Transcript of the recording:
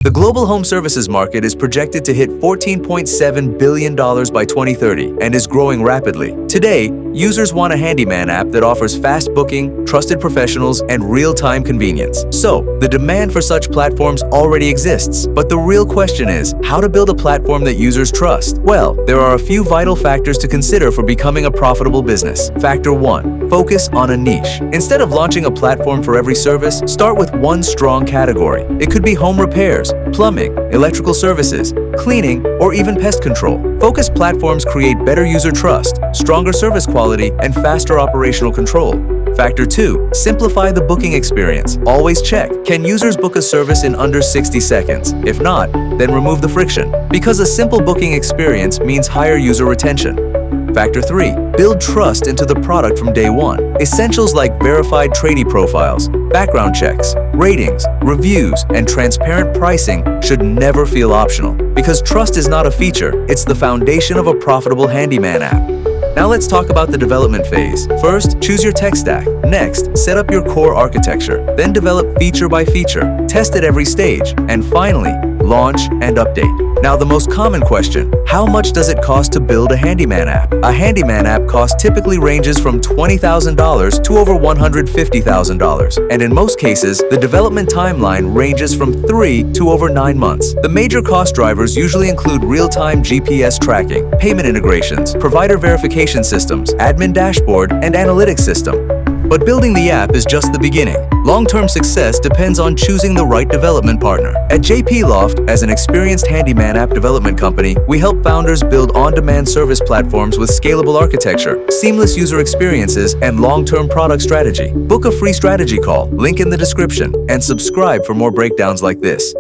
The global home services market is projected to hit $14.7 billion by 2030 and is growing rapidly. Today, users want a handyman app that offers fast booking, trusted professionals, and real-time convenience. So, the demand for such platforms already exists. But the real question is, how to build a platform that users trust? Well, there are a few vital factors to consider for becoming a profitable business. Factor 1. Focus on a niche. Instead of launching a platform for every service, start with one strong category. It could be home repairs, plumbing, electrical services, cleaning, or even pest control. Focused platforms create better user trust, stronger service quality, and faster operational control. Factor 2. Simplify the booking experience. Always check, can users book a service in under 60 seconds? If not, then remove the friction. Because a simple booking experience means higher user retention. Factor 3. Build trust into the product from day one. Essentials like verified tradie profiles, background checks, ratings, reviews, and transparent pricing should never feel optional. Because trust is not a feature, it's the foundation of a profitable handyman app. Now let's talk about the development phase. First, choose your tech stack. Next, set up your core architecture. Then develop feature by feature. Test at every stage. And finally, launch and update. Now the most common question, how much does it cost to build a handyman app? A handyman app cost typically ranges from $20,000 to over $150,000. And in most cases, the development timeline ranges from 3 to over 9 months. The major cost drivers usually include real-time GPS tracking, payment integrations, provider verification systems, admin dashboard, and analytics system. But building the app is just the beginning. Long-term success depends on choosing the right development partner. At JPLoft, as an experienced handyman app development company, we help founders build on-demand service platforms with scalable architecture, seamless user experiences, and long-term product strategy. Book a free strategy call, link in the description, and subscribe for more breakdowns like this.